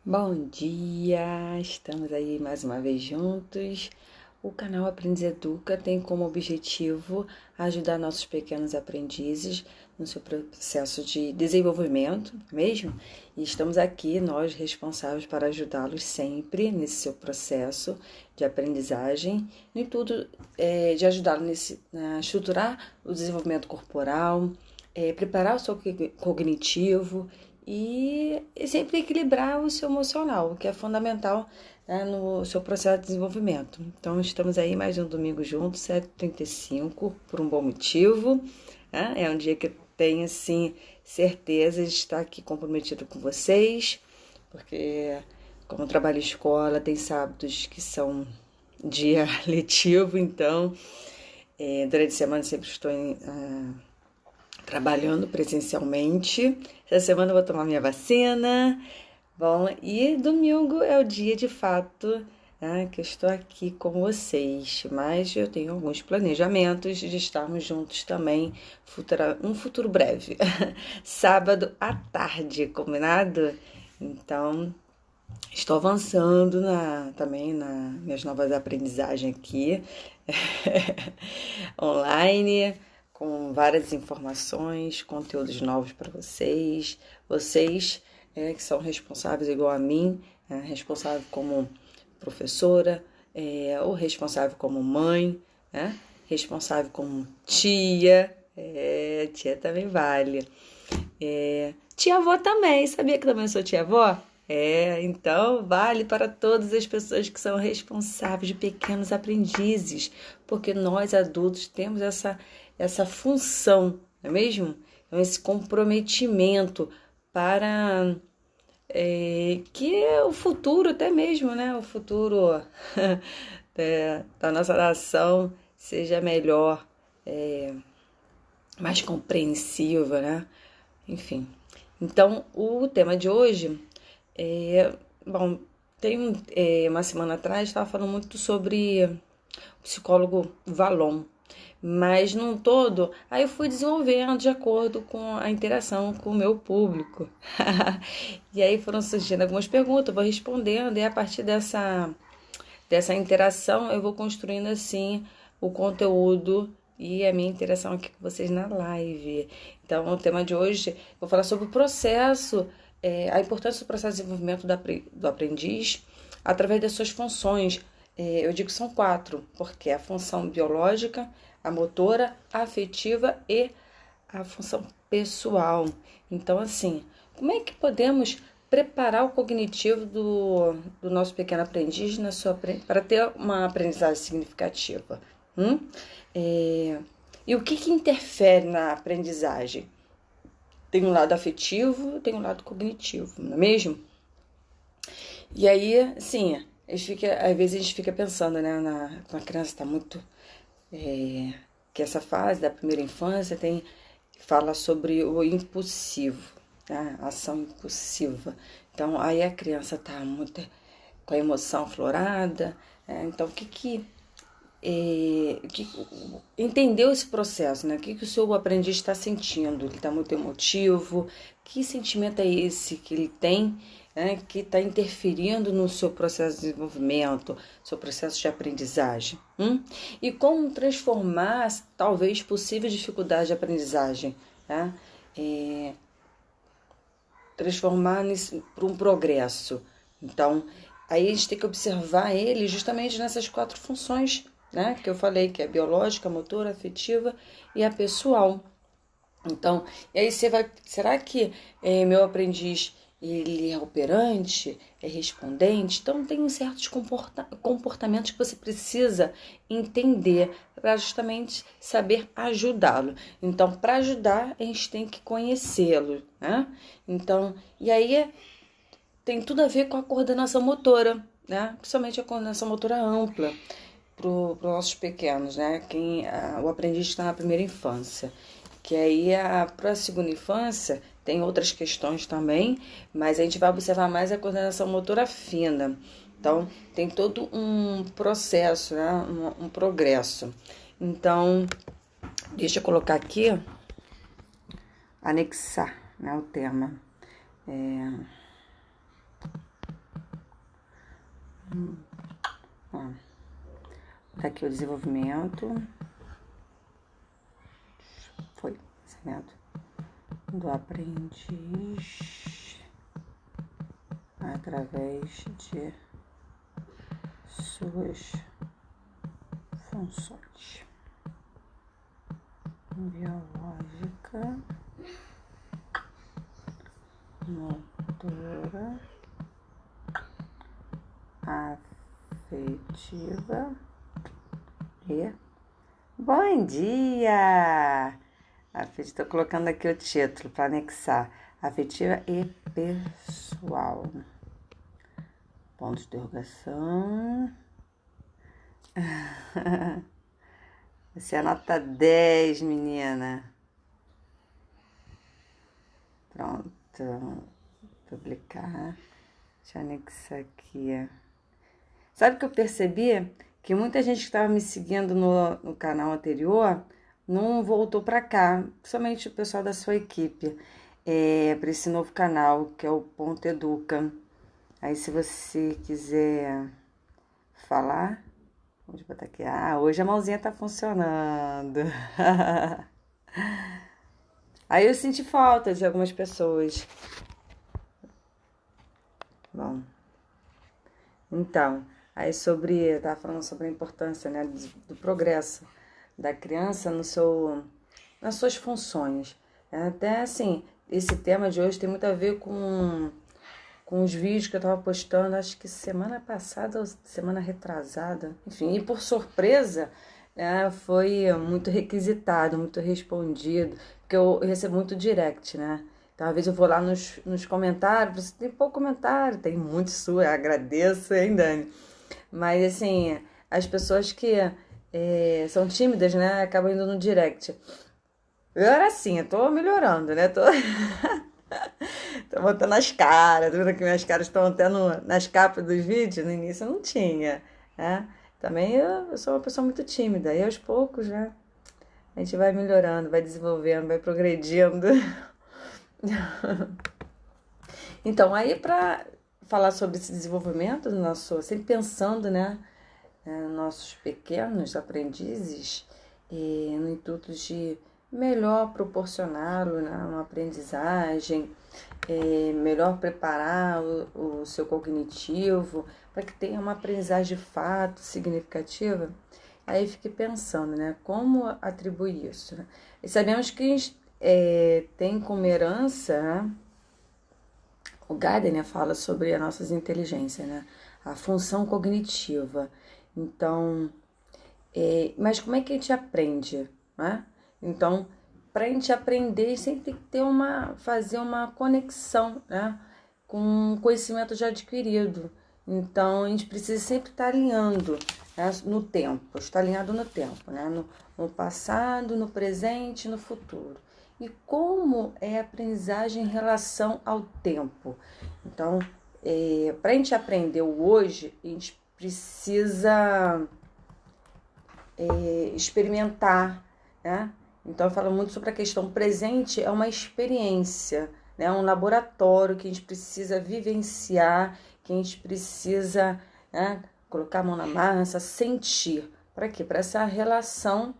Bom dia! Estamos aí mais uma vez juntos. O canal Aprendiz Educa tem como objetivo ajudar nossos pequenos aprendizes no seu processo de desenvolvimento, mesmo? E estamos aqui, nós responsáveis para ajudá-los sempre nesse seu processo de aprendizagem, em tudo, de ajudá-los a estruturar o desenvolvimento corporal, preparar o seu cognitivo e sempre equilibrar o seu emocional, o que é fundamental, né, no seu processo de desenvolvimento. Então, estamos aí mais um domingo juntos, 7h35, por um bom motivo. Né? É um dia que eu tenho, assim, certeza de estar aqui comprometido com vocês, porque, como eu trabalho em escola, tem sábados que são dia letivo, então, durante a semana sempre estou trabalhando presencialmente. Essa semana eu vou tomar minha vacina. Bom, e domingo é o dia de fato, né, que eu estou aqui com vocês. Mas eu tenho alguns planejamentos de estarmos juntos também um futuro breve. Sábado à tarde, combinado? Então, estou avançando também nas minhas novas aprendizagens aqui online, com várias informações, conteúdos novos para vocês. Vocês que são responsáveis igual a mim, responsável como professora, ou responsável como mãe, responsável como tia, tia também vale. Tia-avó também, sabia que também sou tia-avó? Então vale para todas as pessoas que são responsáveis de pequenos aprendizes, porque nós adultos temos essa função, não é mesmo? Então, esse comprometimento para que o futuro, até mesmo, né? O futuro da nossa nação seja melhor, mais compreensiva, né? Enfim. Então, o tema de hoje bom, tem uma semana atrás estava falando muito sobre o psicólogo Valon, mas num todo, aí eu fui desenvolvendo de acordo com a interação com o meu público. E aí foram surgindo algumas perguntas, eu vou respondendo, e a partir dessa interação eu vou construindo assim o conteúdo e a minha interação aqui com vocês na live. Então, o tema de hoje, eu vou falar sobre o processo, a importância do processo de desenvolvimento do aprendiz através das suas funções. Eu digo que são 4, porque é a função biológica, a motora, a afetiva e a função pessoal. Então, assim, como é que podemos preparar o cognitivo do nosso pequeno aprendiz para ter uma aprendizagem significativa? E o que interfere na aprendizagem? Tem um lado afetivo, tem um lado cognitivo, não é mesmo? E aí, sim, às vezes a gente fica pensando, né, quando a criança está muito... que essa fase da primeira infância fala sobre o impulsivo, né, a ação impulsiva. Então, aí a criança está muito com a emoção aflorada. Então, entendeu esse processo, né? O que o seu aprendiz está sentindo? Ele está muito emotivo? Que sentimento é esse que ele tem, né, que está interferindo no seu processo de desenvolvimento, seu processo de aprendizagem? E como transformar, talvez, possíveis dificuldades de aprendizagem, né? Transformar nisso para um progresso. Então, aí a gente tem que observar ele justamente nessas 4 funções, né, que eu falei, que é a biológica, a motora, a afetiva e a pessoal. Então, e aí será que meu aprendiz, ele é operante, é respondente? Então, tem certos comportamentos que você precisa entender para justamente saber ajudá-lo. Então, para ajudar, a gente tem que conhecê-lo, né? Então, e aí tem tudo a ver com a coordenação motora, né? Principalmente a coordenação motora ampla para os nossos pequenos, né? O aprendiz está na primeira infância. Que aí, para a segunda infância, tem outras questões também, mas a gente vai observar mais a coordenação motora fina. Então, tem todo um processo, né? Um progresso. Então, deixa eu colocar aqui, anexar, né, o tema. Aqui o desenvolvimento. Foi, ensinamento do aprendiz através de suas funções biológica, motora, afetiva e bom dia! Estou colocando aqui o título para anexar. Afetiva e pessoal. Ponto de interrogação. Você é nota 10, menina. Pronto. Publicar. Deixa eu anexar aqui. Sabe o que eu percebi? Que muita gente que estava me seguindo no canal anterior não voltou para cá, principalmente o pessoal da sua equipe, para esse novo canal, que é o Ponto Educa. Aí, se você quiser falar, vou botar aqui. Hoje a mãozinha tá funcionando. Aí eu senti falta de algumas pessoas. Bom, então, aí eu tava falando sobre a importância, né, do progresso da criança nas suas funções. Até assim, esse tema de hoje tem muito a ver com os vídeos que eu estava postando, acho que semana passada ou semana retrasada. Enfim, e por surpresa, né, foi muito requisitado, muito respondido, porque eu recebo muito direct, né? Então, às vezes eu vou lá nos comentários, tem pouco comentário, tem muito sua, eu agradeço, hein, Dani? Mas, assim, as pessoas que são tímidas, né, acabam indo no direct. Eu era assim, eu tô melhorando, né? Tô botando as caras, tô vendo que minhas caras estão até nas capas dos vídeos, no início eu não tinha, né? Também eu sou uma pessoa muito tímida, e aos poucos, né? A gente vai melhorando, vai desenvolvendo, vai progredindo. Então, aí para falar sobre esse desenvolvimento do sempre pensando, né? Nossos pequenos aprendizes, no intuito de melhor proporcioná-lo, né, uma aprendizagem, melhor preparar o seu cognitivo para que tenha uma aprendizagem de fato significativa. Aí fiquei pensando, né, como atribuir isso, né? E sabemos que tem como herança, né, o Gardner fala sobre as nossas inteligências, né, a função cognitiva. Então, mas como é que a gente aprende, né? Então, para a gente aprender, sempre tem que fazer uma conexão, né, com o conhecimento já adquirido. Então, a gente precisa sempre estar alinhando, né, no tempo, estar alinhado no tempo, né, no passado, no presente, no futuro. E como é a aprendizagem em relação ao tempo? Então, para a gente aprender o hoje, a gente precisa experimentar, né? Então, eu falo muito sobre a questão presente, é uma experiência, né? Um laboratório que a gente precisa vivenciar, que a gente precisa, né, colocar a mão na massa, sentir. Para quê? Para essa relação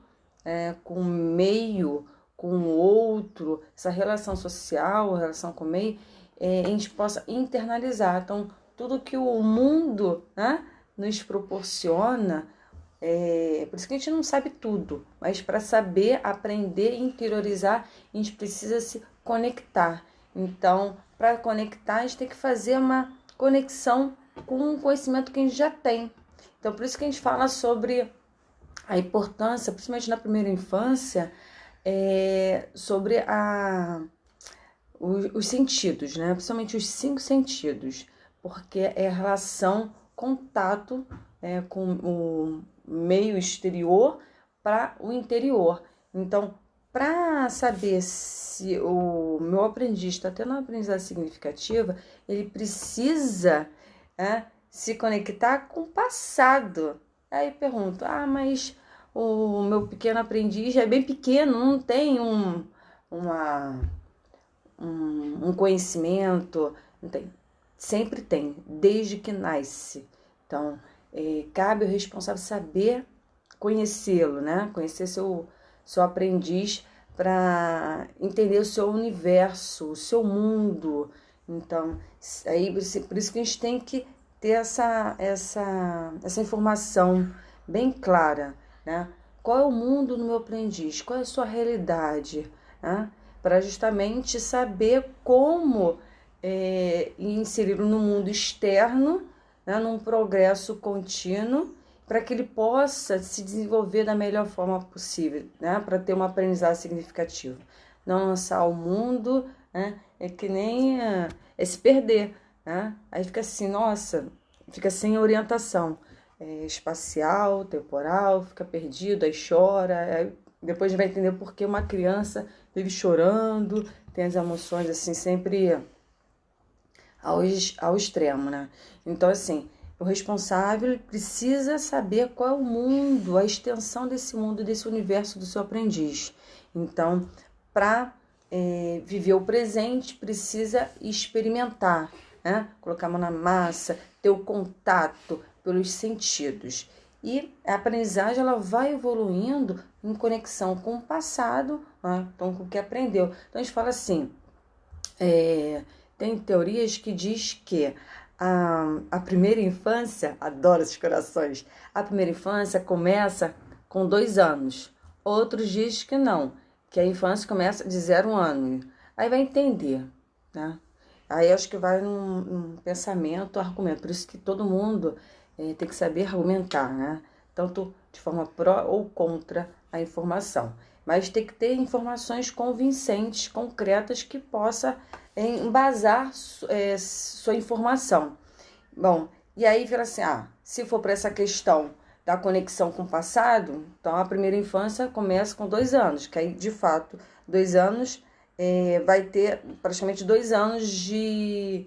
com o meio, com o outro, essa relação social, relação com o meio, a gente possa internalizar. Então, tudo que o mundo, né, nos proporciona, por isso que a gente não sabe tudo, mas para saber, aprender e interiorizar, a gente precisa se conectar. Então, para conectar, a gente tem que fazer uma conexão com o conhecimento que a gente já tem. Então, por isso que a gente fala sobre a importância, principalmente na primeira infância, sobre os sentidos, né? Principalmente os 5 sentidos, porque é a relação, contato com o meio exterior para o interior. Então, para saber se o meu aprendiz está tendo uma aprendizagem significativa, ele precisa se conectar com o passado. Aí pergunto, mas o meu pequeno aprendiz já é bem pequeno, não tem um conhecimento, não tem. Sempre tem, desde que nasce. Então, cabe ao responsável saber conhecê-lo, né? Conhecer seu aprendiz para entender o seu universo, o seu mundo. Então, aí, por isso que a gente tem que ter essa informação bem clara, né? Qual é o mundo do meu aprendiz? Qual é a sua realidade? Né? Para justamente saber como inseri-lo no mundo externo, né? Num progresso contínuo, para que ele possa se desenvolver da melhor forma possível, né? Para ter uma aprendizagem significativa. Não lançar ao mundo, né? É que nem se perder, né? Aí fica assim, nossa, fica sem orientação espacial, temporal, fica perdido, aí chora, aí depois a gente vai entender por que uma criança vive chorando, tem as emoções assim sempre ao extremo, né? Então, assim, o responsável precisa saber qual é o mundo, a extensão desse mundo, desse universo do seu aprendiz. Então, para viver o presente, precisa experimentar, né? Colocar a mão na massa, ter o contato pelos sentidos. E a aprendizagem ela vai evoluindo em conexão com o passado, né? Então, com o que aprendeu. Então, a gente fala assim, tem teorias que diz que a primeira infância, adoro esses corações, a primeira infância começa com 2 anos. Outros dizem que não, que a infância começa de 0 ano. Aí vai entender, né? Aí acho que vai num pensamento, argumento. Por isso que todo mundo tem que saber argumentar, né? Tanto de forma pró ou contra a informação. Mas tem que ter informações convincentes, concretas, que possa embasar sua informação. Bom, e aí vira assim, se for para essa questão da conexão com o passado, então a primeira infância começa com 2 anos, que aí, de fato, 2 anos vai ter praticamente 2 anos de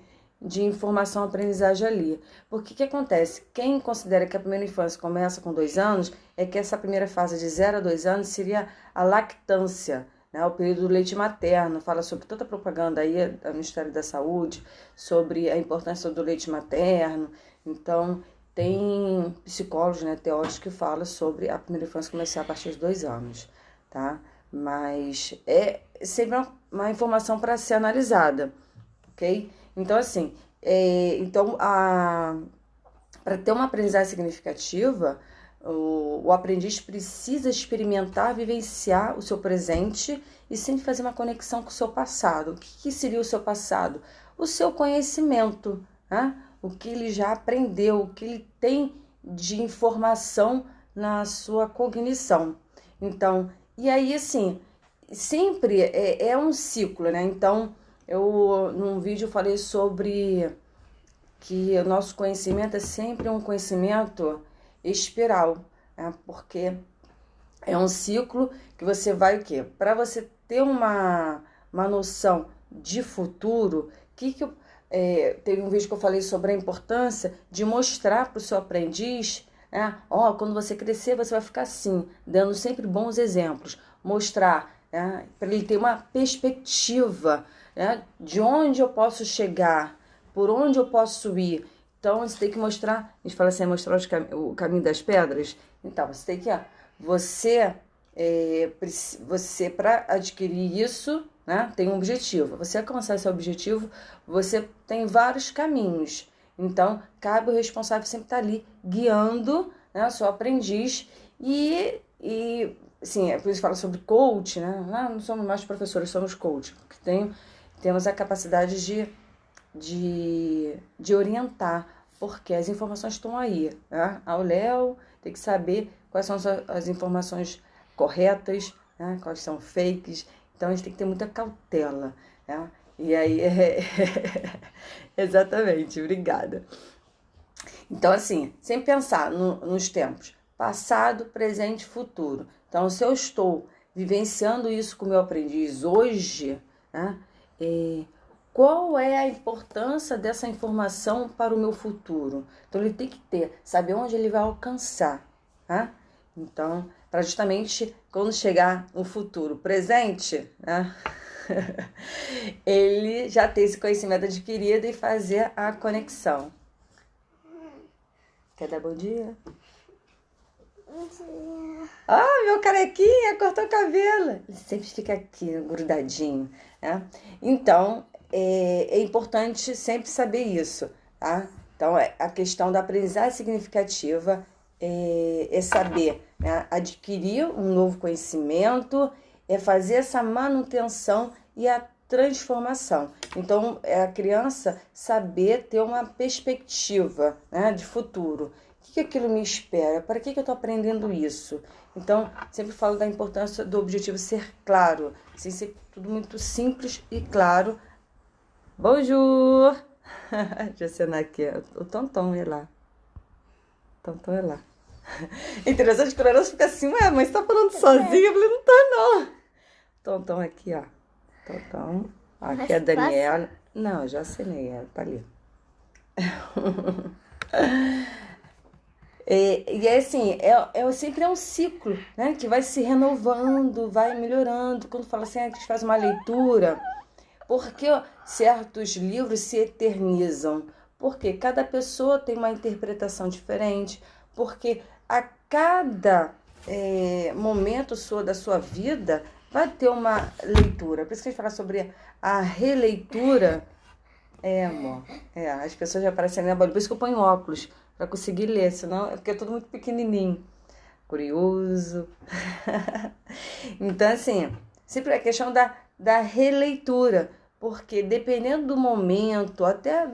informação, aprendizagem ali. Porque o que acontece? Quem considera que a primeira infância começa com 2 anos, é que essa primeira fase de 0 a 2 anos seria a lactância, né? O período do leite materno, fala sobre tanta propaganda aí do Ministério da Saúde, sobre a importância do leite materno. Então, tem psicólogos, né, teóricos que falam sobre a primeira infância começar a partir de 2 anos, tá? Mas é sempre uma informação para ser analisada, ok? Então, assim, para ter uma aprendizagem significativa, o aprendiz precisa experimentar, vivenciar o seu presente e sempre fazer uma conexão com o seu passado. O que seria o seu passado? O seu conhecimento, né? O que ele já aprendeu, o que ele tem de informação na sua cognição. Então, e aí, assim, sempre é um ciclo, né? Então, num vídeo eu falei sobre que o nosso conhecimento é sempre um conhecimento espiral, né? Porque é um ciclo que você vai o quê? Para você ter uma noção de futuro, teve um vídeo que eu falei sobre a importância de mostrar para o seu aprendiz, né? Quando você crescer, você vai ficar assim, dando sempre bons exemplos. Mostrar, né? Para ele ter uma perspectiva, né? De onde eu posso chegar, por onde eu posso ir. Então, você tem que mostrar, a gente fala assim, mostrar o caminho das pedras. Então, você tem que, você para adquirir isso, né, tem um objetivo. Você alcançar esse objetivo, você tem vários caminhos. Então, cabe o responsável sempre estar ali guiando, né, o seu aprendiz. E sim, por isso fala sobre coach, né? Não somos mais professores, somos coach, porque temos a capacidade de orientar, porque as informações estão aí, né? Ao Léo tem que saber quais são as informações corretas, né? Quais são fakes. Então a gente tem que ter muita cautela, né? E aí exatamente, obrigada. Então, assim, sempre pensar nos tempos passado, presente e futuro. Então, se eu estou vivenciando isso com o meu aprendiz hoje, né? Qual é a importância dessa informação para o meu futuro? Então, ele tem que saber onde ele vai alcançar, tá? Então, para justamente quando chegar no futuro presente, né? Ele já ter esse conhecimento adquirido e fazer a conexão. Quer dar bom dia? Bom dia. Ah, meu carequinha, cortou o cabelo. Ele sempre fica aqui, grudadinho, né? Então, é importante sempre saber isso, tá? Então, a questão da aprendizagem significativa é saber, né? Adquirir um novo conhecimento, é fazer essa manutenção e a transformação. Então, é a criança saber ter uma perspectiva, né, de futuro. O que aquilo me espera? Para que eu estou aprendendo isso? Então, sempre falo da importância do objetivo ser claro, sem ser tudo muito simples e claro. Bonjour! Deixa eu assinar aqui, o Tonton é lá. Tonton é lá. Interessante que o Lourenço fica assim, ué, mas você tá falando sozinha? Eu falei, não tá não. Tonton aqui, ó. Tonton. Aqui é a Daniela. Não, eu já assinei ela, tá ali. E é assim, sempre é um ciclo, né? Que vai se renovando, vai melhorando. Quando fala assim, a gente faz uma leitura, porque certos livros se eternizam? Porque cada pessoa tem uma interpretação diferente, porque a cada momento da sua vida vai ter uma leitura. Por isso que a gente fala sobre a releitura. Amor. As pessoas já aparecem na bolha. Por isso que eu ponho óculos, para conseguir ler, senão é porque é tudo muito pequenininho. Curioso. Então, assim, sempre a questão da releitura, porque dependendo do momento, até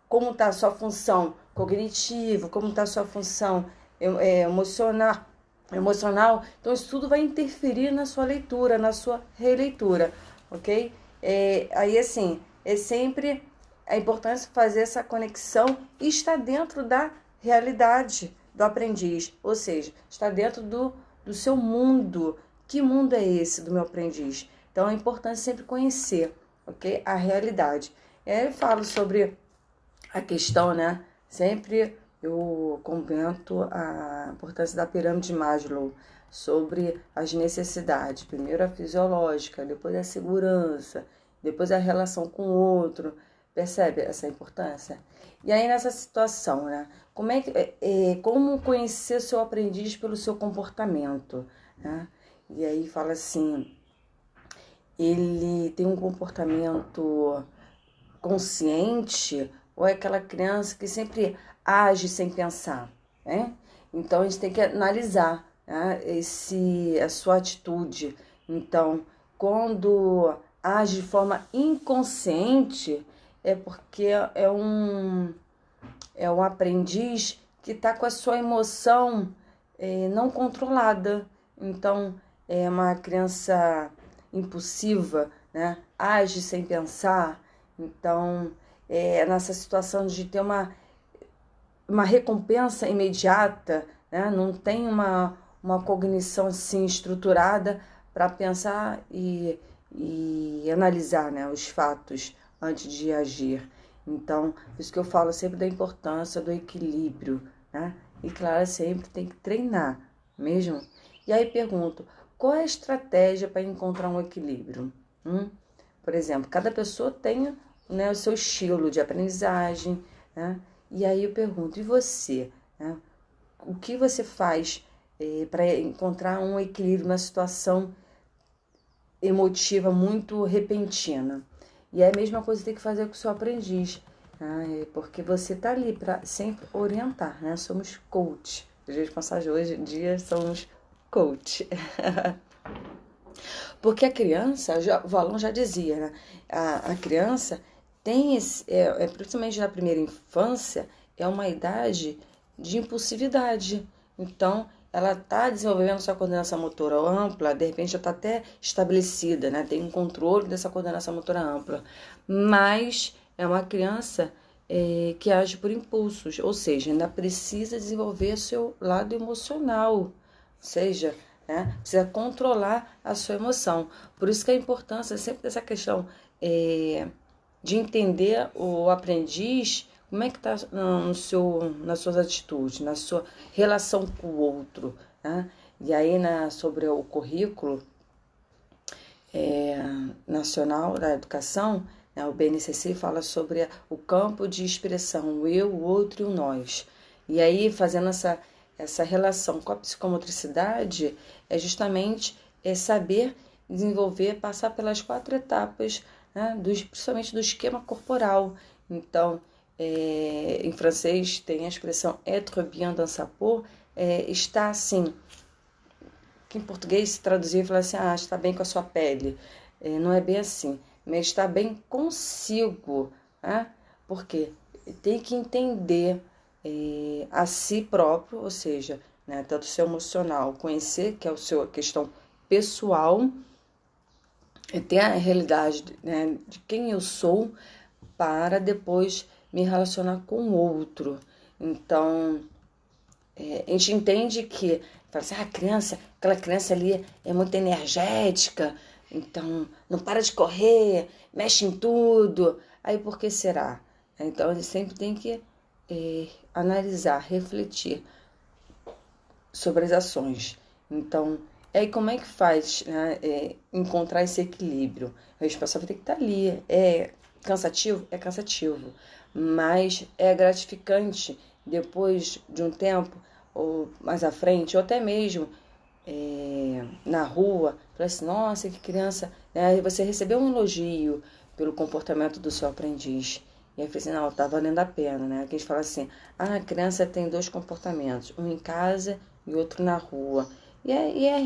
como está a sua função cognitiva, como está a sua função emocional, então isso tudo vai interferir na sua leitura, na sua releitura, ok? Aí, assim, é sempre a importância de fazer essa conexão e estar dentro da realidade do aprendiz, ou seja, estar dentro do seu mundo. Que mundo é esse do meu aprendiz? Então, é importante sempre conhecer, ok? A realidade. Eu falo sobre a questão, né? Sempre eu comento a importância da pirâmide de Maslow, sobre as necessidades. Primeiro a fisiológica, depois a segurança, depois a relação com o outro. Percebe essa importância? E aí nessa situação, né? Como conhecer seu aprendiz pelo seu comportamento, né? E aí fala assim, ele tem um comportamento consciente ou é aquela criança que sempre age sem pensar, né? Então a gente tem que analisar, né, a sua atitude. Então, quando age de forma inconsciente, é porque é um aprendiz que está com a sua emoção não controlada. Então, é uma criança impulsiva, né? Age sem pensar. Então, nessa situação de ter uma recompensa imediata, né? Não tem uma cognição assim estruturada para pensar e analisar, né, os fatos antes de agir. Então, por isso que eu falo sempre da importância do equilíbrio, né? E claro, sempre tem que treinar mesmo. E aí pergunto, qual é a estratégia para encontrar um equilíbrio? Por exemplo, cada pessoa tem, né, o seu estilo de aprendizagem, né? E aí eu pergunto, e você? Né? O que você faz para encontrar um equilíbrio na situação emotiva muito repentina? E é a mesma coisa que tem que fazer com o seu aprendiz, né? Porque você está ali para sempre orientar, né? Somos coach. Os responsáveis hoje em dia somos coach. Porque a criança, o Valon já dizia, né? A criança tem principalmente na primeira infância, é uma idade de impulsividade. Então, ela está desenvolvendo sua coordenação motora ampla, de repente já está até estabelecida, né? Tem um controle dessa coordenação motora ampla. Mas é uma criança que age por impulsos, ou seja, ainda precisa desenvolver seu lado emocional, ou seja, né? Precisa controlar a sua emoção. Por isso que a importância sempre dessa questão de entender o aprendiz, como é que está nas suas atitudes, na sua relação com o outro, né? E aí, sobre o currículo nacional da educação, né? O BNCC fala sobre o campo de expressão, o eu, o outro e o nós. E aí, fazendo essa relação com a psicomotricidade, é justamente saber desenvolver, passar pelas 4 etapas, né, principalmente do esquema corporal. Então, em francês tem a expressão être bien dans sa peau, está assim, que em português se traduzir e falar assim, está bem com a sua pele. Não é bem assim, mas está bem consigo, né? Porque tem que entender a si próprio, ou seja, né, tanto o seu emocional, conhecer que é a questão pessoal, ter a realidade, né, de quem eu sou, para depois me relacionar com o outro. Então, a gente entende que, fala assim, aquela criança ali é muito energética, então não para de correr, mexe em tudo. Aí por que será? Então, a gente sempre tem que analisar, refletir sobre as ações. Então, aí como é que faz, né, encontrar esse equilíbrio? A responsável tem que estar ali. É cansativo? É cansativo. Mas é gratificante depois de um tempo, ou mais à frente, ou até mesmo na rua, falar assim, nossa, que criança, né? Você recebeu um elogio pelo comportamento do seu aprendiz. E aí eu falei assim, não, tá valendo a pena, né? Que a gente fala assim, a criança tem 2 comportamentos, um em casa e outro na rua. E é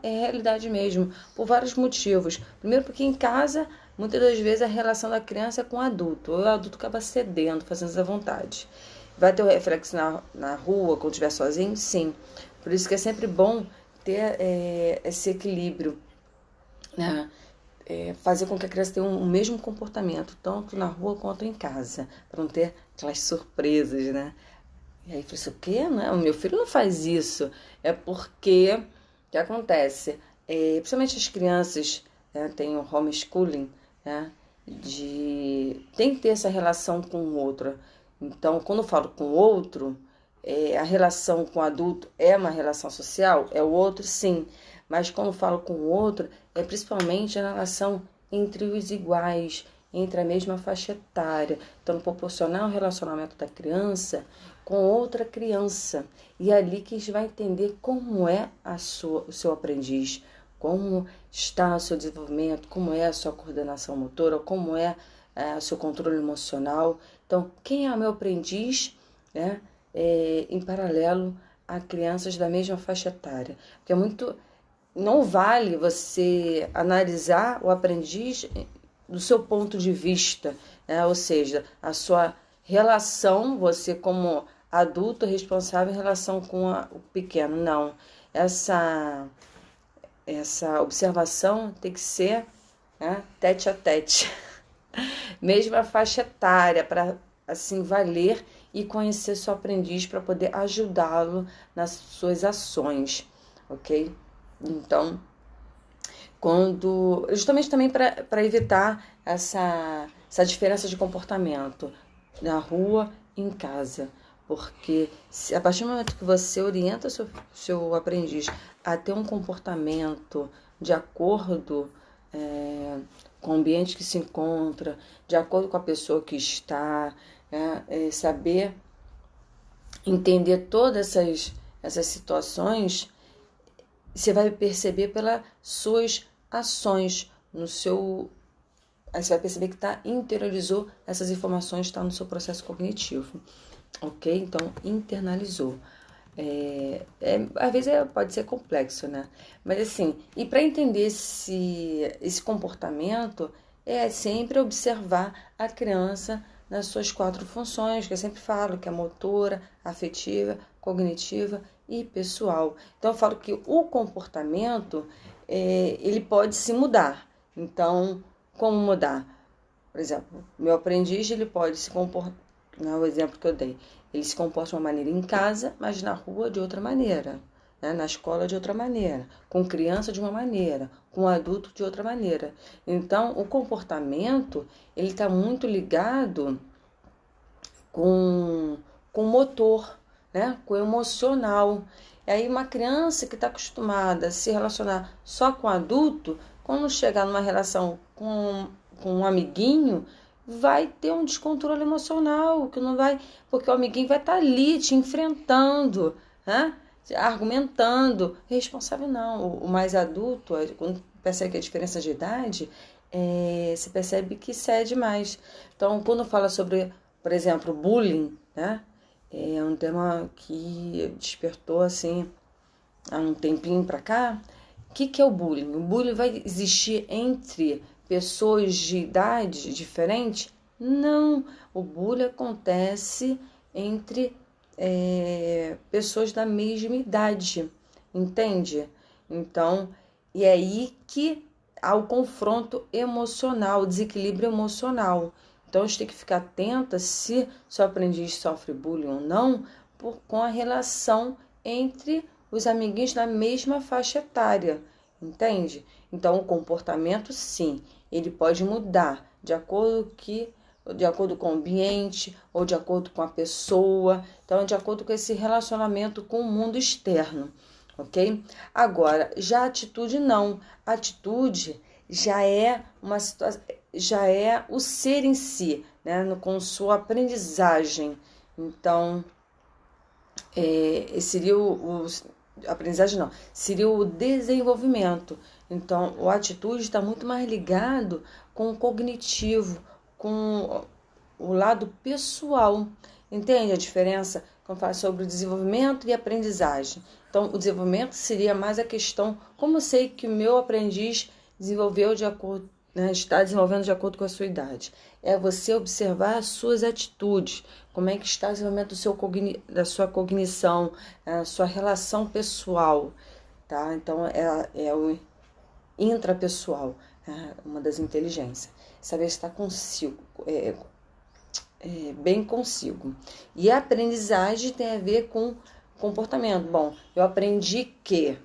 realidade mesmo, por vários motivos. Primeiro porque em casa, muitas das vezes, a relação da criança é com o adulto. Ou o adulto acaba cedendo, fazendo essa vontade. Vai ter o reflexo na rua, quando estiver sozinho? Sim. Por isso que é sempre bom ter esse equilíbrio, né? Fazer com que a criança tenha o mesmo comportamento, tanto na rua quanto em casa, para não ter aquelas surpresas, né? E aí eu falei assim, o quê? Não, o meu filho não faz isso. É porque, o que acontece? Principalmente as crianças, né, tem o homeschooling, né? Tem que ter essa relação com o outro. Então, quando eu falo com o outro, a relação com o adulto é uma relação social? É o outro, sim. Mas quando eu falo com o outro, é principalmente a relação entre os iguais, entre a mesma faixa etária. Então, proporcionar o relacionamento da criança com outra criança. E é ali que a gente vai entender como é o seu aprendiz, como está o seu desenvolvimento, como é a sua coordenação motora, como é o seu controle emocional. Então, quem é o meu aprendiz, né, em paralelo a crianças da mesma faixa etária? Porque não vale você analisar o aprendiz do seu ponto de vista, né? Ou seja, a sua relação, você como adulto responsável em relação com o pequeno. Não, essa observação tem que ser, né, tete a tete, mesma faixa etária, para assim valer e conhecer seu aprendiz para poder ajudá-lo nas suas ações, ok? Então, justamente também para evitar essa diferença de comportamento na rua e em casa. Porque a partir do momento que você orienta seu aprendiz a ter um comportamento de acordo com o ambiente que se encontra, de acordo com a pessoa que está, saber entender todas essas situações, você vai perceber pelas suas ações aí você vai perceber que interiorizou essas informações, está no seu processo cognitivo, ok? Então, internalizou. Às vezes pode ser complexo, né? Mas assim, e para entender esse comportamento, é sempre observar a criança nas suas 4 funções, que eu sempre falo, que é motora, afetiva, cognitiva e pessoal. Então, eu falo que o comportamento, ele pode se mudar. Então, como mudar? Por exemplo, meu aprendiz, ele pode se comportar, né, o exemplo que eu dei, ele se comporta de uma maneira em casa, mas na rua de outra maneira, né, na escola de outra maneira, com criança de uma maneira, com adulto de outra maneira. Então, o comportamento, ele está muito ligado com o motor, né, com o emocional. E aí uma criança que está acostumada a se relacionar só com adulto, quando chegar numa relação com com um amiguinho, vai ter um descontrole emocional, que não vai, porque o amiguinho vai estar ali te enfrentando, né? Argumentando. Responsável não. O mais adulto, quando percebe que a diferença de idade, se percebe que cede mais. Então, quando fala sobre, por exemplo, bullying, né? É um tema que despertou assim há um tempinho para cá. O que é o bullying? O bullying vai existir entre pessoas de idade diferente? Não, o bullying acontece entre pessoas da mesma idade, entende? Então, e é aí que há o confronto emocional, o desequilíbrio emocional. Então, a gente tem que ficar atenta se seu aprendiz sofre bullying ou não, com a relação entre os amiguinhos da mesma faixa etária, entende? Então, o comportamento, sim, ele pode mudar de acordo com o ambiente ou de acordo com a pessoa, então, de acordo com esse relacionamento com o mundo externo, ok? Agora, já a atitude não. A atitude já é uma situação, já é o ser em si, né? Com sua aprendizagem. Então, seria aprendizagem não, seria o desenvolvimento. Então, a atitude está muito mais ligado com o cognitivo, com o lado pessoal. Entende a diferença quando fala sobre o desenvolvimento e aprendizagem? Então, o desenvolvimento seria mais a questão, como eu sei que o meu aprendiz desenvolveu de acordo, né, está desenvolvendo de acordo com a sua idade. É você observar as suas atitudes, como é que está o desenvolvimento da sua cognição, a sua relação pessoal, tá? Então, é o intrapessoal, né? Uma das inteligências. Saber estar consigo, bem consigo. E a aprendizagem tem a ver com comportamento. Bom, eu aprendi que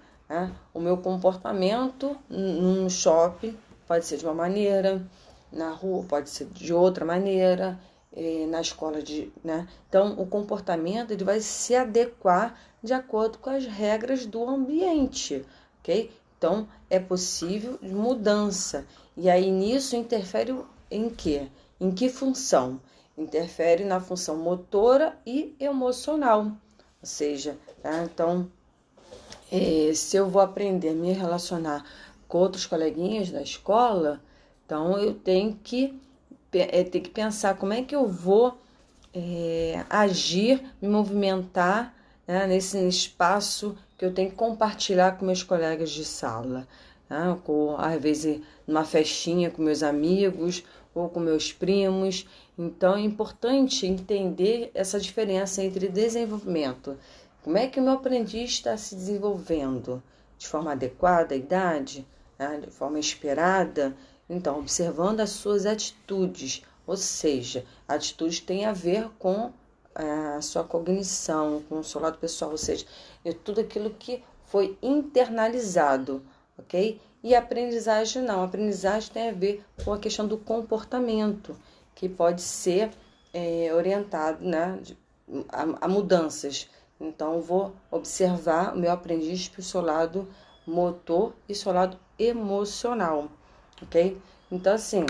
o meu comportamento num shopping pode ser de uma maneira, na rua pode ser de outra maneira, na escola, né? Então, o comportamento ele vai se adequar de acordo com as regras do ambiente, ok? Então, é possível mudança. E aí, nisso, interfere em quê? Em que função? Interfere na função motora e emocional. Ou seja, tá? Então, se eu vou aprender a me relacionar com outros coleguinhas da escola, então eu tenho que pensar como é que eu vou agir, me movimentar, né, nesse espaço que eu tenho que compartilhar com meus colegas de sala, né, às vezes numa festinha com meus amigos ou com meus primos. Então é importante entender essa diferença entre desenvolvimento. Como é que o meu aprendiz está se desenvolvendo? De forma adequada à idade? Né? De forma esperada? Então, observando as suas atitudes. Ou seja, a atitude tem a ver com a sua cognição, com o seu lado pessoal. Ou seja, tudo aquilo que foi internalizado, ok? E a aprendizagem não. A aprendizagem tem a ver com a questão do comportamento, que pode ser orientado, né, a mudanças. Então, eu vou observar o meu aprendiz para o seu lado motor e seu lado emocional, ok? Então, assim,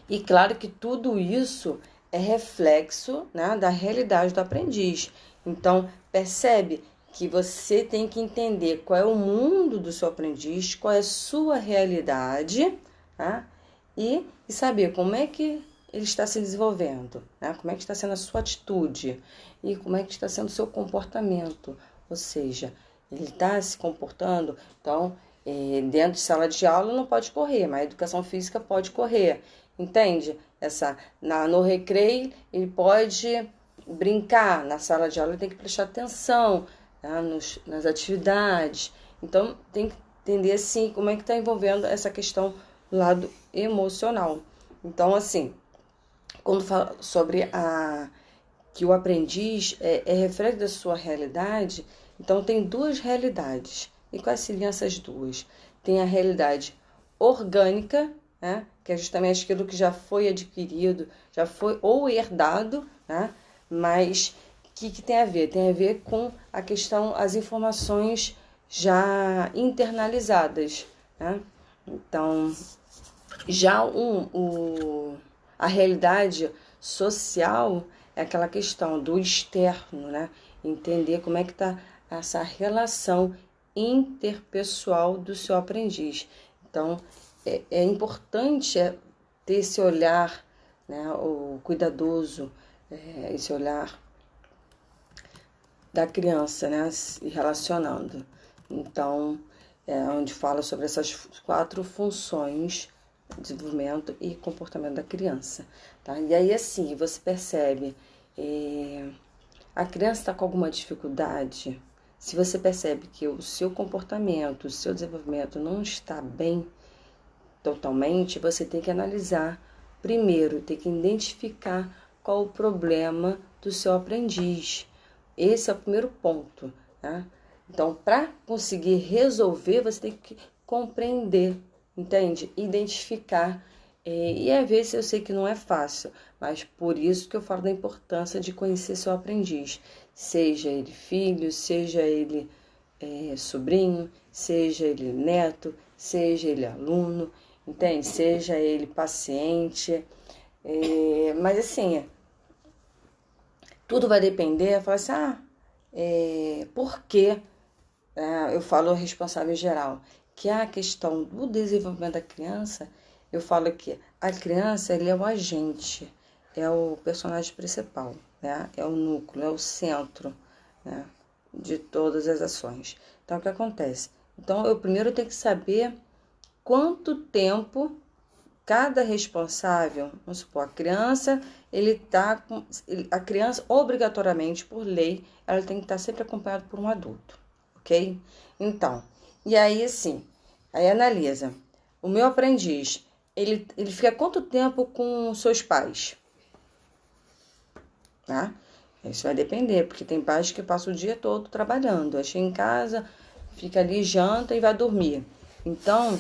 e claro que tudo isso é reflexo, né, da realidade do aprendiz. Então, percebe que você tem que entender qual é o mundo do seu aprendiz, qual é a sua realidade, tá? E saber como é que ele está se desenvolvendo, né? Como é que está sendo a sua atitude e como é que está sendo o seu comportamento. Ou seja, ele está se comportando, então, dentro de sala de aula não pode correr, mas a educação física pode correr, entende? No recreio ele pode brincar, na sala de aula ele tem que prestar atenção, tá? Nas atividades. Então, tem que entender, assim, como é que está envolvendo essa questão do lado emocional. Então, assim, quando fala sobre que o aprendiz é reflexo da sua realidade, então tem duas realidades. E quais seriam essas duas? Tem a realidade orgânica, né, que é justamente aquilo que já foi adquirido, já foi ou herdado, né, mas que tem a ver? Tem a ver com a questão, as informações já internalizadas, né? Então, Já a realidade social é aquela questão do externo, né? Entender como é que está essa relação interpessoal do seu aprendiz. Então, é importante ter esse olhar, né, o cuidadoso, esse olhar da criança, né, se relacionando. Então, onde fala sobre essas 4 funções: desenvolvimento e comportamento da criança, tá? E aí, assim, você percebe, a criança está com alguma dificuldade. Se você percebe que o seu comportamento, o seu desenvolvimento não está bem totalmente, você tem que analisar primeiro, tem que identificar qual o problema do seu aprendiz. Esse é o primeiro ponto, tá? Então, para conseguir resolver, você tem que compreender, entende? Identificar. E às vezes eu sei que não é fácil, mas por isso que eu falo da importância de conhecer seu aprendiz. Seja ele filho, seja ele sobrinho, seja ele neto, seja ele aluno, entende? Seja ele paciente. Mas assim, tudo vai depender, falar assim, por quê? Eu falo responsável geral, que é a questão do desenvolvimento da criança. Eu falo que a criança, ele é o agente, é o personagem principal, né? É o núcleo, é o centro, né, de todas as ações. Então, o que acontece? Então, eu primeiro tenho que saber quanto tempo cada responsável, vamos supor, a criança, a criança, obrigatoriamente, por lei, ela tem que estar sempre acompanhada por um adulto, ok? Então, e aí assim, aí analisa, o meu aprendiz, ele fica quanto tempo com seus pais? Tá? Isso vai depender, porque tem pais que passam o dia todo trabalhando, aí chega em casa, fica ali, janta e vai dormir. Então,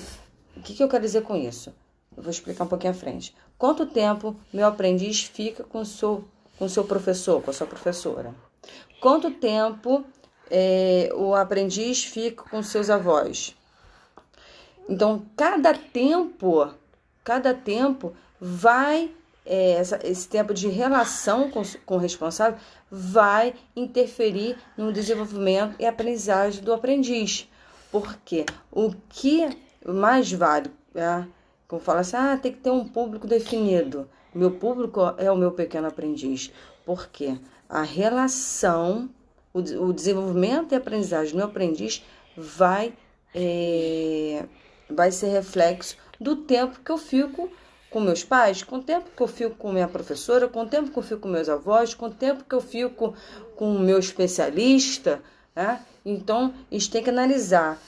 o que eu quero dizer com isso? Eu vou explicar um pouquinho à frente. Quanto tempo meu aprendiz fica com o seu professor, com a sua professora? Quanto tempo o aprendiz fica com seus avós? Então, cada tempo vai, esse tempo de relação com o responsável vai interferir no desenvolvimento e aprendizagem do aprendiz. Porque o que mais vale, como fala assim, tem que ter um público definido. Meu público é o meu pequeno aprendiz. Porque a relação, o desenvolvimento e aprendizagem do meu aprendiz vai ser reflexo do tempo que eu fico com meus pais, com o tempo que eu fico com minha professora, com o tempo que eu fico com meus avós, com o tempo que eu fico com o meu especialista, né? Então, a gente tem que analisar.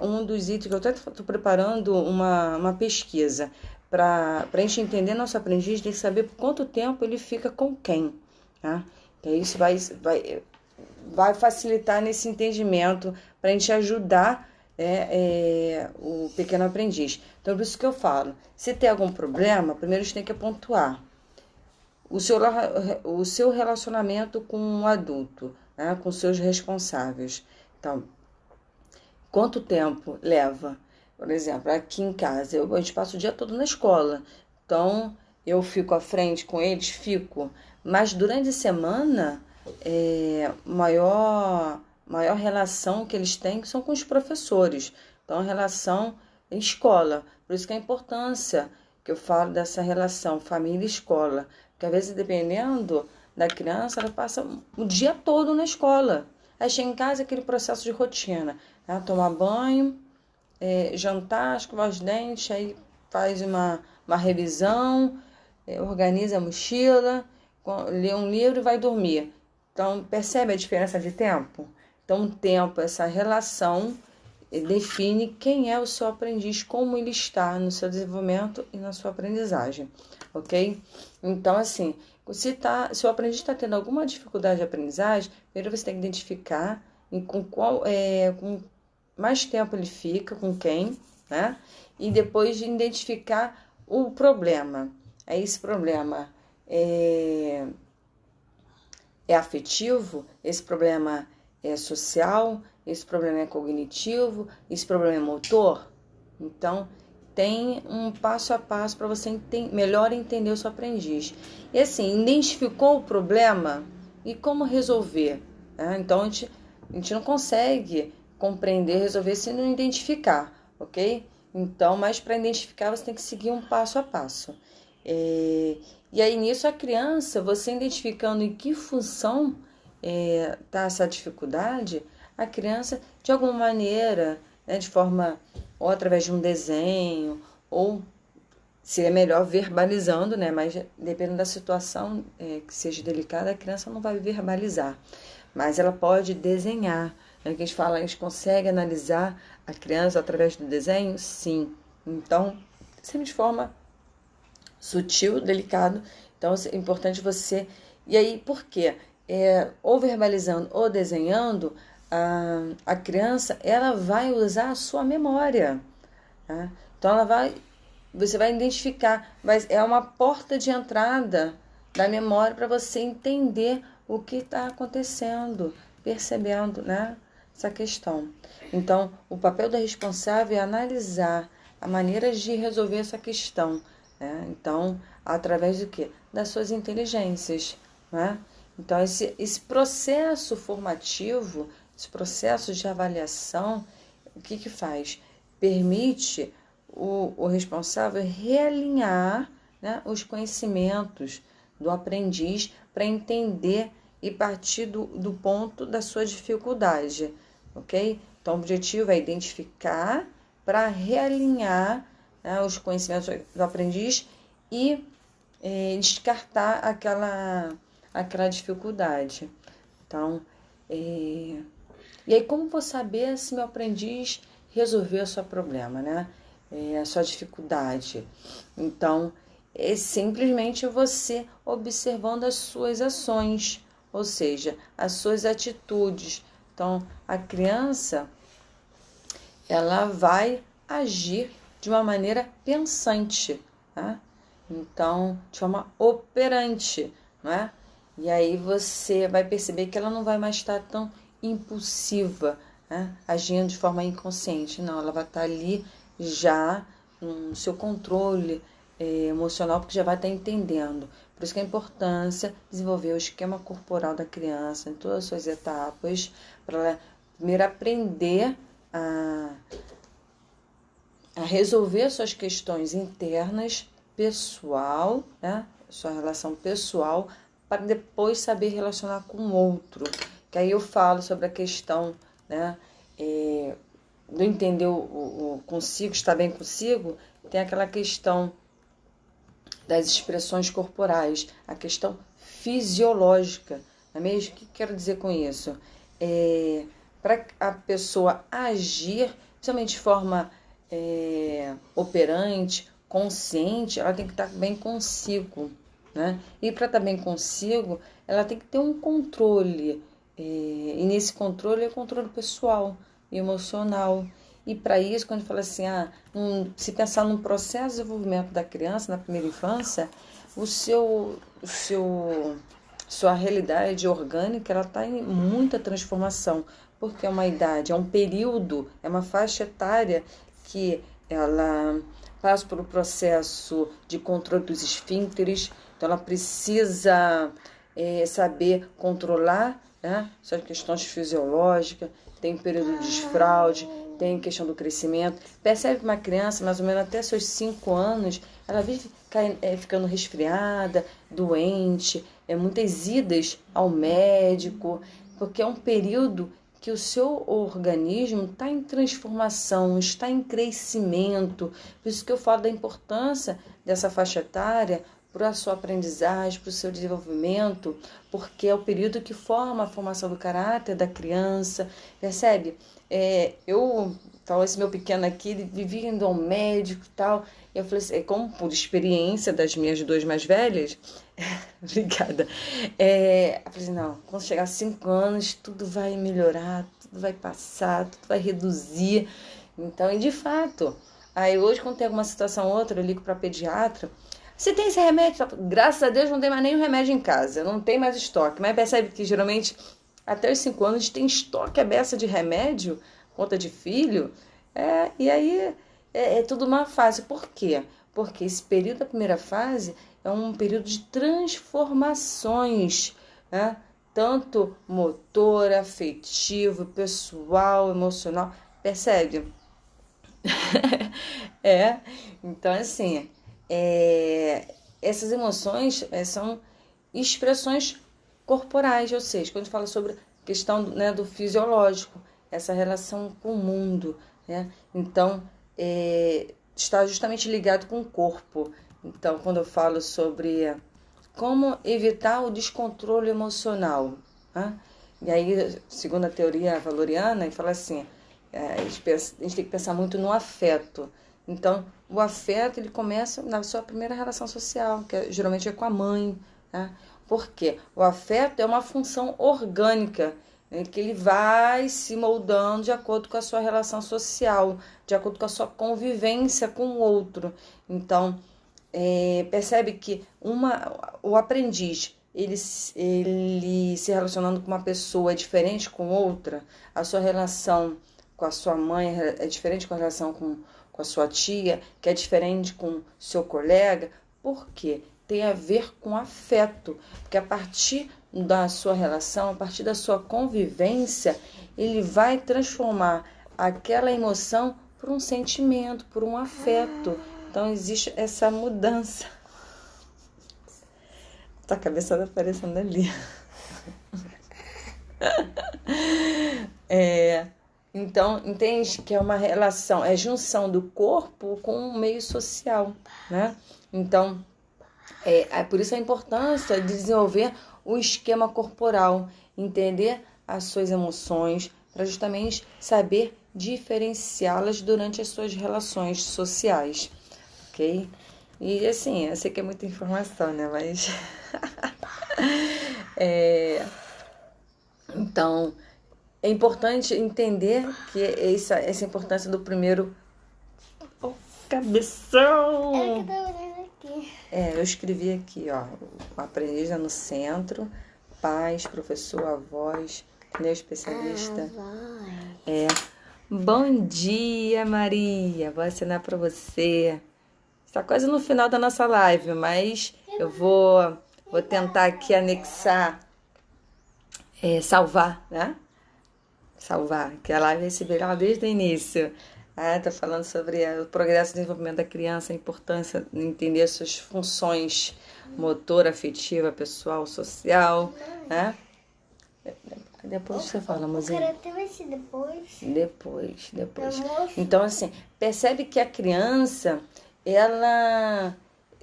Um dos itens que eu até estou preparando uma pesquisa para a gente entender nosso aprendiz, tem que saber por quanto tempo ele fica com quem, tá? Então, isso vai facilitar nesse entendimento para a gente ajudar o pequeno aprendiz. Então, por isso que eu falo, se tem algum problema, primeiro a gente tem que pontuar o seu relacionamento com o adulto, né, com seus responsáveis. Então, quanto tempo leva? Por exemplo, aqui em casa, a gente passa o dia todo na escola, então eu fico à frente com eles, mas durante a semana, maior relação que eles têm são com os professores. Então, a relação em escola. Por isso que a importância que eu falo dessa relação família-escola. Porque, às vezes, dependendo da criança, ela passa o dia todo na escola. Aí chega em casa, aquele processo de rotina, né? Tomar banho, jantar, escovar os dentes, aí faz uma revisão, organiza a mochila, lê um livro e vai dormir. Então, percebe a diferença de tempo? Então, o tempo, essa relação, define quem é o seu aprendiz, como ele está no seu desenvolvimento e na sua aprendizagem, ok? Então, assim, se o aprendiz está tendo alguma dificuldade de aprendizagem, primeiro você tem que identificar com mais tempo ele fica, com quem, né? E depois de identificar o problema. Aí esse problema é afetivo, esse problema é social, esse problema é cognitivo, esse problema é motor. Então, tem um passo a passo para você melhor entender o seu aprendiz. E assim, identificou o problema e como resolver, né? Então, a gente não consegue compreender, resolver se não identificar, ok? Então, mas para identificar, você tem que seguir um passo a passo. E aí, nisso, a criança, você identificando em que função está essa dificuldade, a criança, de alguma maneira, né, de forma, ou através de um desenho, ou seria melhor verbalizando, né? Mas dependendo da situação que seja delicada, a criança não vai verbalizar, mas ela pode desenhar. Né? Que a gente fala, a gente consegue analisar a criança através do desenho? Sim. Então, sempre de forma sutil, delicado. Então, é importante você... E aí, por quê? Ou verbalizando ou desenhando, a criança, ela vai usar a sua memória. Tá? Então, você vai identificar, mas é uma porta de entrada da memória para você entender o que está acontecendo, percebendo, né, essa questão. Então, o papel da responsável é analisar a maneira de resolver essa questão. Né? Então, através do quê? Das suas inteligências. Né? Então, esse processo formativo, esse processo de avaliação, o que faz? Permite o responsável realinhar, né, os conhecimentos do aprendiz para entender e partir do ponto da sua dificuldade, ok? Então, o objetivo é identificar para realinhar, né, os conhecimentos do aprendiz e descartar aquela dificuldade. Então, e aí como vou saber se meu aprendiz resolveu o seu problema, né? A sua dificuldade? Então, é simplesmente você observando as suas ações, ou seja, as suas atitudes. Então, a criança, ela vai agir de uma maneira pensante, tá? Então, de forma operante, não é? E aí você vai perceber que ela não vai mais estar tão impulsiva, né? Agindo de forma inconsciente. Não, ela vai estar ali já no seu controle emocional, porque já vai estar entendendo. Por isso que a importância de desenvolver o esquema corporal da criança em todas as suas etapas, para ela primeiro aprender a resolver suas questões internas, pessoal, né? Sua relação pessoal, para depois saber relacionar com o outro. Que aí eu falo sobre a questão, né, do entender o consigo, estar bem consigo, tem aquela questão das expressões corporais, a questão fisiológica, não é mesmo? O que quero dizer com isso? Para a pessoa agir, principalmente de forma operante, consciente, ela tem que estar bem consigo, né? E para estar bem consigo, ela tem que ter um controle, e nesse controle é o controle pessoal e emocional. E para isso, quando fala assim, se pensar num processo de desenvolvimento da criança na primeira infância, sua realidade orgânica, ela está em muita transformação, porque é uma idade, é um período, é uma faixa etária que ela passa por um processo de controle dos esfíncteres, então ela precisa saber controlar, né, suas questões fisiológicas, tem período de desfraude, tem questão do crescimento. Percebe que uma criança, mais ou menos até seus 5 anos, ela vive ficando resfriada, doente, muitas idas ao médico, porque é um período que o seu organismo está em transformação, está em crescimento. Por isso que eu falo da importância dessa faixa etária para a sua aprendizagem, para o seu desenvolvimento, porque é o período que forma a formação do caráter da criança, percebe? Então, esse meu pequeno aqui, ele vivia indo ao médico e tal, e eu falei assim, como por experiência das minhas 2 mais velhas, obrigada, eu falei assim, não, quando chegar a 5 anos, tudo vai melhorar, tudo vai passar, tudo vai reduzir. Então, e de fato, aí hoje quando tem alguma situação ou outra, eu ligo para a pediatra, você tem esse remédio? Graças a Deus não tem mais nenhum remédio em casa, não tem mais estoque. Mas percebe que geralmente até os 5 anos tem estoque à beça de remédio, conta de filho. E aí é tudo uma fase. Por quê? Porque esse período da primeira fase é um período de transformações, né? Tanto motor, afetivo, pessoal, emocional. Percebe? Então assim, essas emoções são expressões corporais, ou seja, quando a gente fala sobre a questão, né, do fisiológico, essa relação com o mundo, né? Então, está justamente ligado com o corpo. Então, quando eu falo sobre como evitar o descontrole emocional, né? E aí, segundo a teoria valoriana, ele fala assim, a gente tem que pensar muito no afeto. Então, o afeto ele começa na sua primeira relação social, que geralmente é com a mãe, né? Por quê? O afeto é uma função orgânica, né, que ele vai se moldando de acordo com a sua relação social, de acordo com a sua convivência com o outro. Então, percebe que o aprendiz, ele se relacionando com uma pessoa é diferente com outra, a sua relação com a sua mãe é diferente com a relação com a sua tia, que é diferente com seu colega. Por quê? Tem a ver com afeto, porque a partir da sua relação, a partir da sua convivência, ele vai transformar aquela emoção por um sentimento, por um afeto. Então existe essa mudança. Tua cabeça tá aparecendo ali. Então, entende que é uma relação, é junção do corpo com o meio social, né? Então, por isso a importância de desenvolver o esquema corporal, entender as suas emoções, para justamente saber diferenciá-las durante as suas relações sociais, ok? E assim, eu sei que é muita informação, né? Mas então, é importante entender que essa importância do primeiro... Oh, cabeção! É que eu tô olhando aqui. Eu escrevi aqui, ó, o aprendiz no centro, pais, professor, avós, entendeu? Especialista. Bom dia, Maria. Vou assinar para você. Está quase no final da nossa live, mas eu vou tentar aqui anexar, salvar, né? Salvar, que a live receberá desde o início. Tá falando sobre o progresso e desenvolvimento da criança, a importância de entender as suas funções motora, afetiva, pessoal, social, né? Depois você fala, mozinha. Eu quero até ver se depois. Depois. Então, assim, percebe que a criança, ela...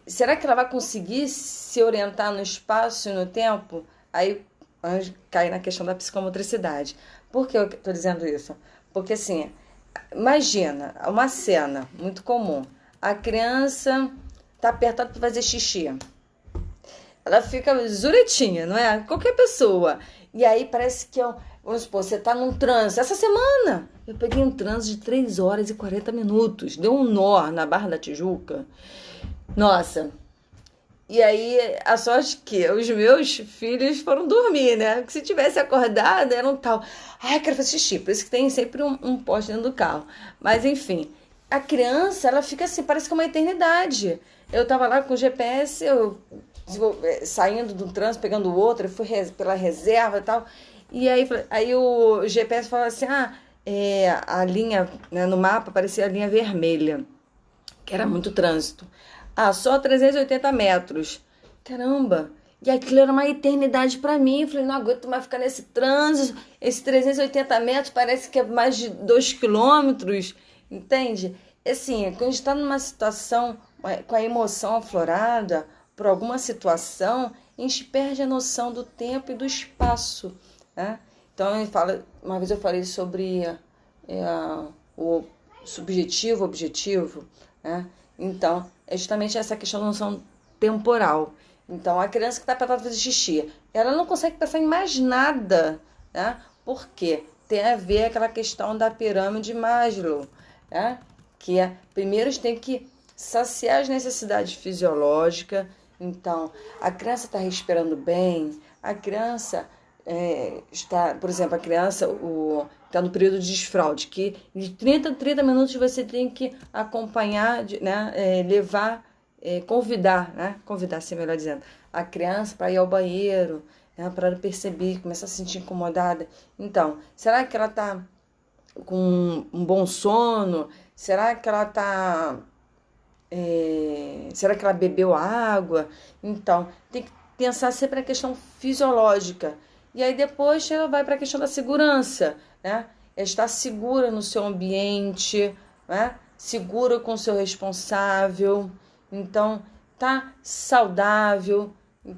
Será que ela vai conseguir se orientar no espaço e no tempo? Aí cai na questão da psicomotricidade. Por que eu estou dizendo isso? Porque, assim, imagina uma cena muito comum. A criança está apertada para fazer xixi. Ela fica zuretinha, não é? Qualquer pessoa. E aí parece que, vamos supor, você está num trânsito. Essa semana eu peguei um trânsito de 3 horas e 40 minutos. Deu um nó na Barra da Tijuca. Nossa. E aí, a sorte que os meus filhos foram dormir, né? Porque se tivesse acordado, era um tal... Ai, quero fazer xixi. Por isso que tem sempre um poste dentro do carro. Mas, enfim, a criança, ela fica assim, parece que é uma eternidade. Eu tava lá com o GPS, saindo do trânsito, pegando o outro, eu fui pela reserva e tal. E aí o GPS falou assim, a linha, né, no mapa aparecia a linha vermelha, que era muito trânsito. Só 380 metros. Caramba! E aquilo era uma eternidade para mim. Eu falei, não aguento mais ficar nesse trânsito. Esse 380 metros parece que é mais de 2 quilômetros. Entende? Assim, quando a gente está numa situação com a emoção aflorada por alguma situação, a gente perde a noção do tempo e do espaço, né? Então, uma vez eu falei sobre o subjetivo, objetivo, né? Então, é justamente essa questão da noção temporal. Então, a criança que está para fazer xixi, ela não consegue pensar em mais nada, né? Por quê? Tem a ver aquela questão da pirâmide Maslow, né? Que primeiro a gente tem que saciar as necessidades fisiológicas. Então, a criança está respirando bem, a criança está, por exemplo, a criança está no período de desfraude, que de 30 a 30 minutos você tem que acompanhar, né, levar, convidar, né, convidar, assim, melhor dizendo, a criança para ir ao banheiro, né, para ela perceber, começar a se sentir incomodada. Então, será que ela está com um bom sono? Será que ela está... será que ela bebeu água? Então, tem que pensar sempre na questão fisiológica. E aí depois ela vai para a questão da segurança, né? É estar segura no seu ambiente, né? Segura com o seu responsável. Então, tá saudável.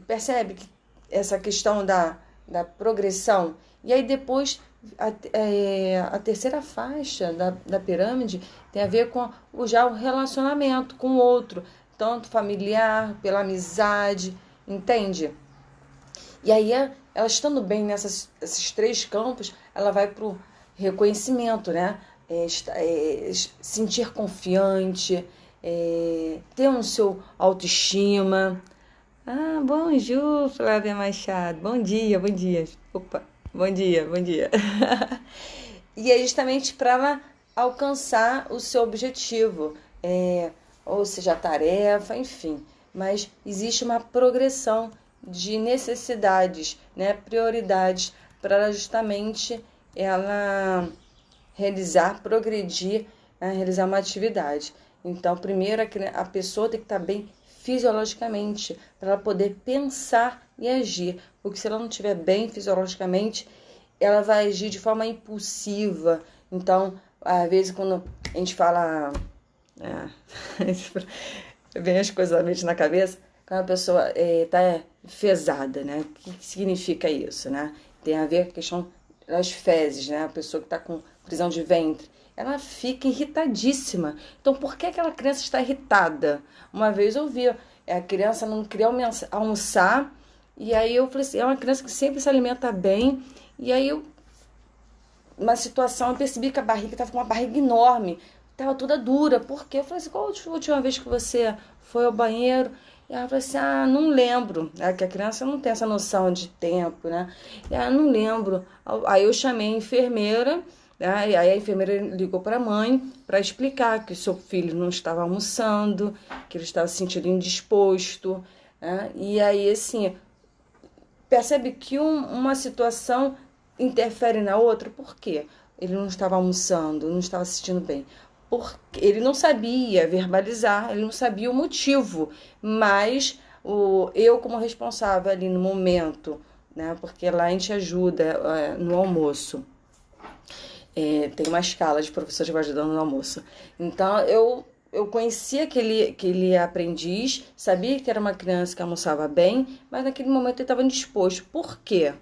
Percebe que essa questão da progressão. E aí depois a terceira faixa da pirâmide tem a ver com já o relacionamento com o outro, tanto familiar, pela amizade, entende? E aí, ela estando bem nesses três campos, ela vai para o reconhecimento, né? Sentir confiante, ter um seu autoestima. Ah, bonjour, Flávia Machado. Bom dia, bom dia. Opa, bom dia, bom dia. E é justamente para ela alcançar o seu objetivo, ou seja, a tarefa, enfim. Mas existe uma progressão de necessidades, né, prioridades, para ela justamente ela realizar, progredir, né, realizar uma atividade. Então, primeiro a pessoa tem que estar bem fisiologicamente, para ela poder pensar e agir. Porque se ela não estiver bem fisiologicamente, ela vai agir de forma impulsiva. Então, às vezes, quando a gente fala... vem as coisas da mente na cabeça, quando a pessoa está fezada, né? O que significa isso, né? Tem a ver com a questão das fezes, né? A pessoa que está com prisão de ventre, ela fica irritadíssima. Então, por que aquela criança está irritada? Uma vez eu vi, a criança não queria almoçar, e aí eu falei assim, é uma criança que sempre se alimenta bem, e aí uma situação, eu percebi que a barriga estava com uma barriga enorme, estava toda dura. Por quê? Eu falei assim, qual a última vez que você foi ao banheiro? E ela falou assim, não lembro. Que a criança não tem essa noção de tempo, né? E ela, não lembro. Aí eu chamei a enfermeira, né? E aí a enfermeira ligou para a mãe para explicar que o seu filho não estava almoçando, que ele estava se sentindo indisposto, né? E aí, assim, percebe que uma situação interfere na outra. Por quê? Ele não estava almoçando, não estava se sentindo bem. Porque ele não sabia verbalizar, ele não sabia o motivo, mas eu como responsável ali no momento, né, porque lá a gente ajuda no almoço, tem uma escala de professores ajudando no almoço, então eu conhecia aquele aprendiz, sabia que era uma criança que almoçava bem, mas naquele momento ele estava indisposto. Por quê?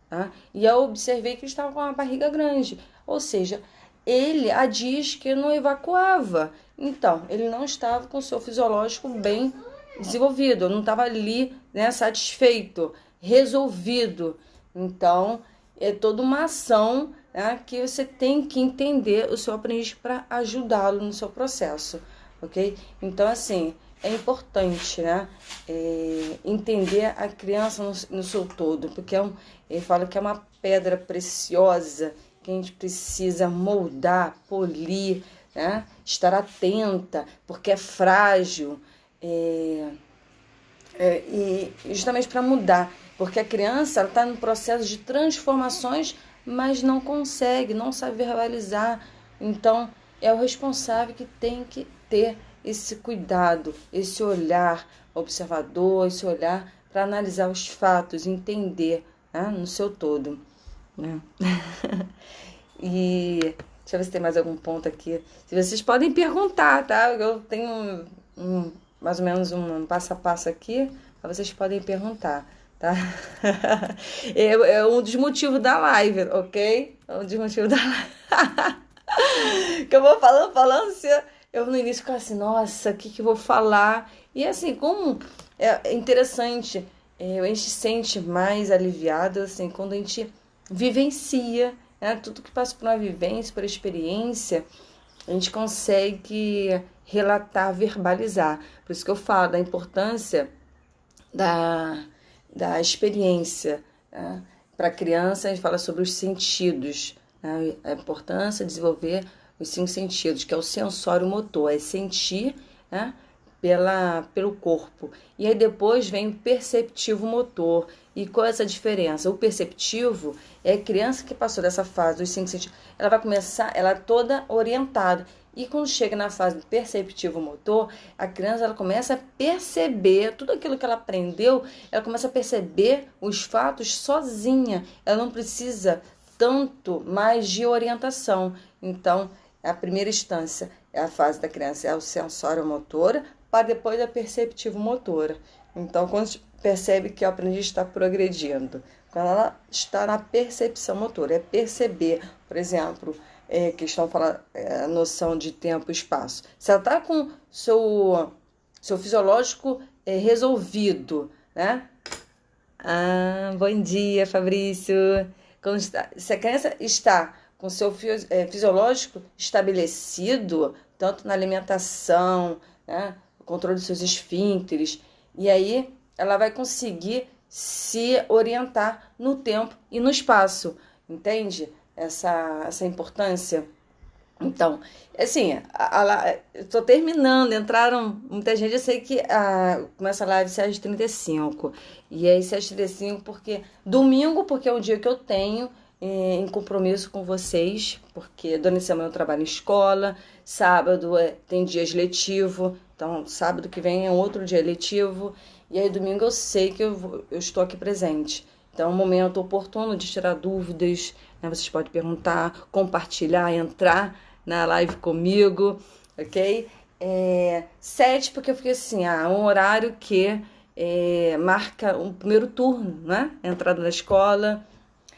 Tá? E eu observei que ele estava com uma barriga grande, ou seja, ele há dias que não evacuava. Então, ele não estava com o seu fisiológico bem desenvolvido, não estava ali, né, satisfeito, resolvido. Então, é toda uma ação, né, que você tem que entender o seu aprendiz para ajudá-lo no seu processo, ok? Então, assim, é importante, né, entender a criança no seu todo, porque ele fala que é uma pedra preciosa que a gente precisa moldar, polir, né? Estar atenta, porque é frágil, e justamente para mudar, porque a criança está no processo de transformações, mas não consegue, não sabe verbalizar. Então, é o responsável que tem que ter esse cuidado, esse olhar observador, esse olhar para analisar os fatos, entender, né, no seu todo, né? E deixa eu ver se tem mais algum ponto aqui. Se vocês podem perguntar, tá? Eu tenho mais ou menos um passo a passo aqui, mas vocês podem perguntar, tá? É um dos motivos da live, ok? É um dos motivos da live. Que eu vou falando, eu no início fico assim, nossa, o que eu vou falar? E assim, como é interessante, a gente se sente mais aliviado, assim, quando a gente vivencia, né? Tudo que passa por uma vivência, por experiência, a gente consegue relatar, verbalizar. Por isso que eu falo da importância da experiência, né? para a criança, a gente fala sobre os sentidos, né? A importância de desenvolver os 5 sentidos, que é o sensório motor, é sentir, né? Pelo corpo. E aí depois vem o perceptivo motor. E qual é essa diferença? O perceptivo é a criança que passou dessa fase dos 5 sentidos, ela vai começar, ela é toda orientada. E quando chega na fase do perceptivo motor, a criança ela começa a perceber tudo aquilo que ela aprendeu, ela começa a perceber os fatos sozinha. Ela não precisa tanto mais de orientação. Então, a primeira instância é a fase da criança, é o sensório motora, para depois a perceptivo motora. Então, quando a gente percebe que o aprendiz está progredindo, quando ela está na percepção motora, é perceber, por exemplo, que estão falando a noção de tempo e espaço. Se ela está com seu fisiológico resolvido, né? Bom dia, Fabrício. Se a criança está com seu fisiológico estabelecido, tanto na alimentação, né, o controle dos seus esfíncteres, e aí ela vai conseguir se orientar no tempo e no espaço, entende? Essa importância. Então, assim, estou terminando, entraram muita gente, eu sei que começa a live 7h35, e aí 7h35 porque domingo, porque é um dia que eu tenho em compromisso com vocês, porque durante a semana eu trabalho em escola, sábado tem dias letivo, então sábado que vem é um outro dia letivo, e aí domingo eu sei que eu estou aqui presente. Então é um momento oportuno de tirar dúvidas, né? Vocês podem perguntar, compartilhar, entrar na live comigo, ok? 7, porque eu fiquei assim, um horário que marca um primeiro turno, né? Entrada na escola.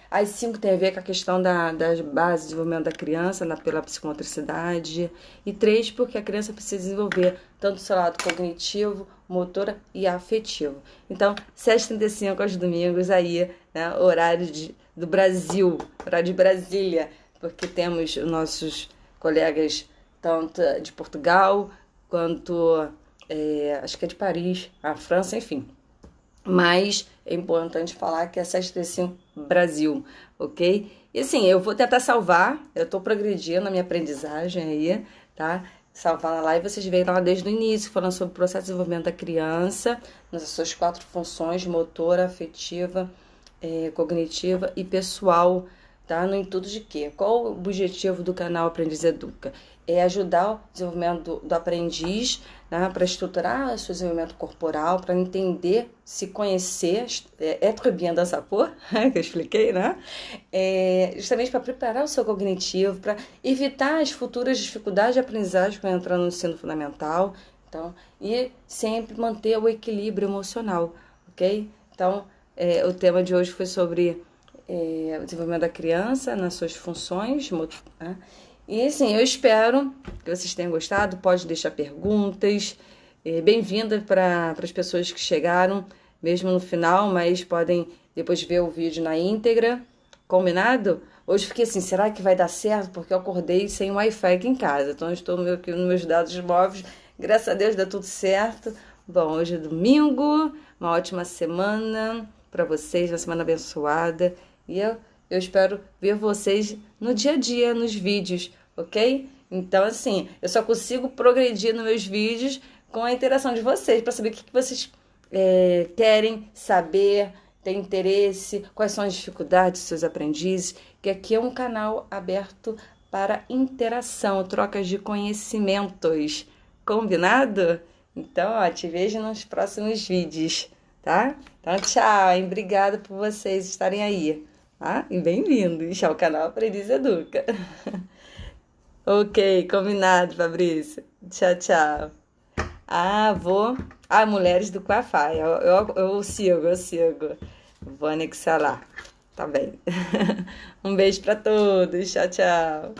As 5 tem a ver com a questão das bases de desenvolvimento da criança, pela psicomotricidade. E 3, porque a criança precisa desenvolver tanto o seu lado cognitivo, motora e afetivo. Então, 7h35 aos domingos aí, né, horário do Brasil, horário de Brasília, porque temos os nossos colegas tanto de Portugal quanto, acho que é de Paris, a França, enfim. Mas é importante falar que é 7h35 Brasil, ok? E assim, eu vou tentar salvar, eu tô progredindo na minha aprendizagem aí, tá? Salvar na live, vocês veem lá desde o início, falando sobre o processo de desenvolvimento da criança, nas suas 4 funções, motora, afetiva, cognitiva e pessoal, tá? No intuito de quê? Qual o objetivo do canal Aprendiz Educa? É ajudar o desenvolvimento do aprendiz, né, para estruturar o seu desenvolvimento corporal, para entender, se conhecer, être bien dans sa peau, que eu expliquei, né? Justamente para preparar o seu cognitivo, para evitar as futuras dificuldades de aprendizagem quando entrar no ensino fundamental, então, e sempre manter o equilíbrio emocional, ok? Então, o tema de hoje foi sobre o desenvolvimento da criança nas suas funções, né? E assim, eu espero que vocês tenham gostado, pode deixar perguntas, bem-vinda para as pessoas que chegaram, mesmo no final, mas podem depois ver o vídeo na íntegra, combinado? Hoje fiquei assim, será que vai dar certo? Porque eu acordei sem Wi-Fi aqui em casa, então eu estou aqui nos meus dados móveis, graças a Deus dá tudo certo. Bom, hoje é domingo, uma ótima semana para vocês, uma semana abençoada, e eu espero ver vocês no dia a dia, nos vídeos, ok? Então, assim, eu só consigo progredir nos meus vídeos com a interação de vocês, para saber o que vocês querem saber, têm interesse, quais são as dificuldades dos seus aprendizes, que aqui é um canal aberto para interação, trocas de conhecimentos, combinado? Então, te vejo nos próximos vídeos, tá? Então, tchau, hein? Obrigada por vocês estarem aí. E bem-vindos ao canal Aprendiz Educa. Ok, combinado, Fabrício. Tchau, tchau. Mulheres do Quafai. Eu sigo. Vou anexar lá. Tá bem. Um beijo pra todos. Tchau, tchau.